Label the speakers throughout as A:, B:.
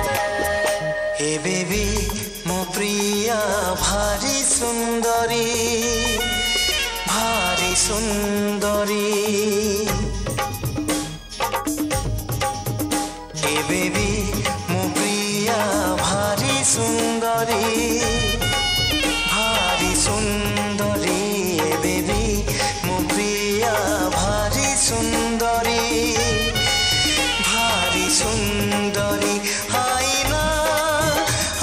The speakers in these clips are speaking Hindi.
A: ए बेबी मो प्रिया भारी सुंदरी भारी सुंदरी ए बेबी मो प्रिया भारी सुंदरी भारी सुंदरी ए बेबी मो प्रिया भारी सुंदरी भारी सुंदरी आईना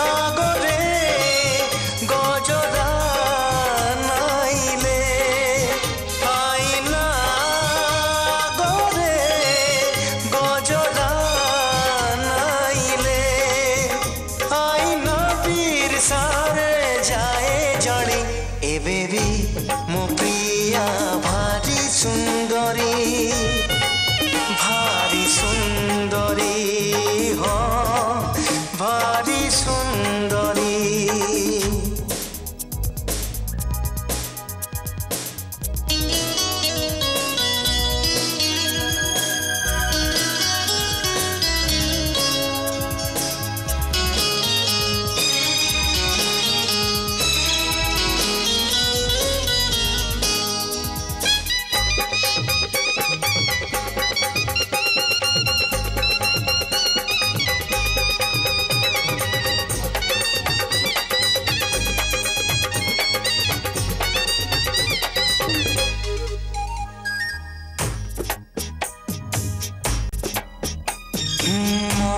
A: आगरे गजरा नाइले आईना आगरे गजरा नाइले आईना पीर सारे जाए जड़ी ए बेबी मो प्रिया भारी सुंदरी भारी सुंदरी हो भारी सुंदरी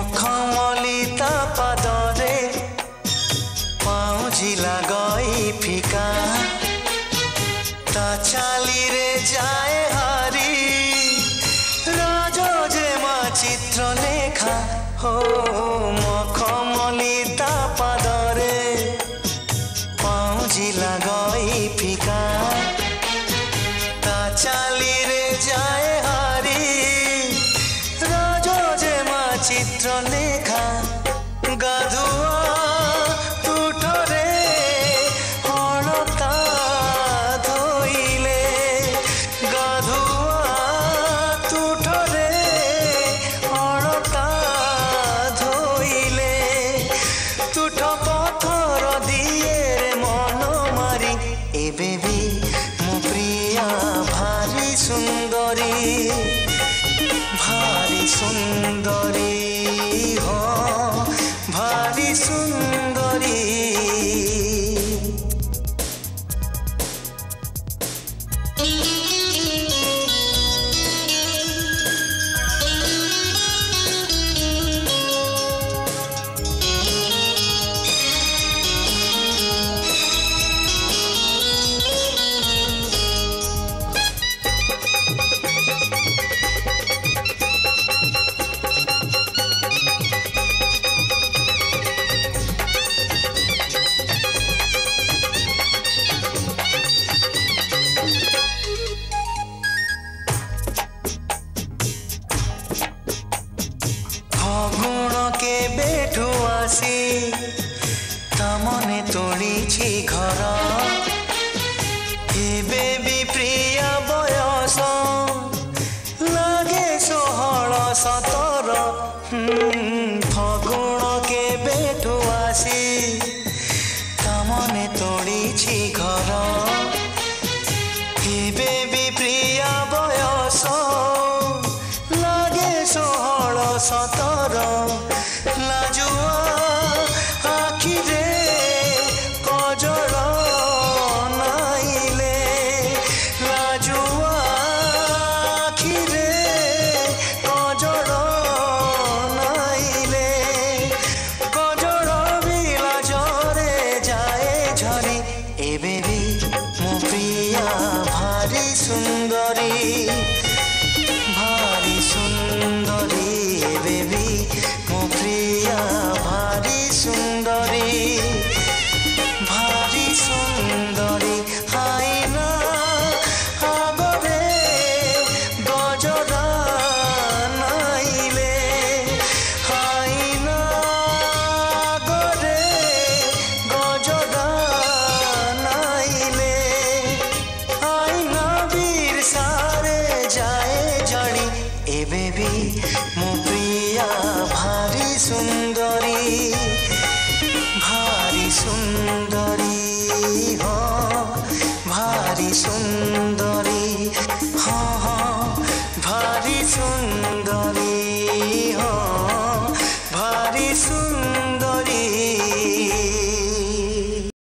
A: मखमलिता पादरे पाउजिला गई फिका ता चाली रे जाए हारी राजो जे मा चित्र लेखा हो मखमलिता पादरे पाउजिला गई फिका ता चाली रे जाए हारी चित्र लेखा गाधुआ तुठरे हड़ता धोइले गाधुआ तुठरे हड़ता धोइले तुठ पथर दिए रे मन मारी ए बेबी मो प्रिया भारी सुंदरी भारी सुंदरी हो भारी सुंदरी फगुण के बेठु आसी तमने तोड़ी घर एबे भी प्रिया बयस लागे 16-17 फगुण के बेठु आसी तमने तोड़ी घर एबे भी प्रिया बयस लागे 16-17 लाजुआ आखिरे कजर नाइले लाजुआ आखिरे कजर नाइले कजर भी लाजरे जाए झरी एबे भी मो प्रिया भारी सुंदरी भारी सुंदरी बेबी मो प्रिया भारी सुंदरी भारी सुंदरी आईना आगरे गजरा नाइले आईना आगरे गजरा नाइले आईना बीर सारे सुंदर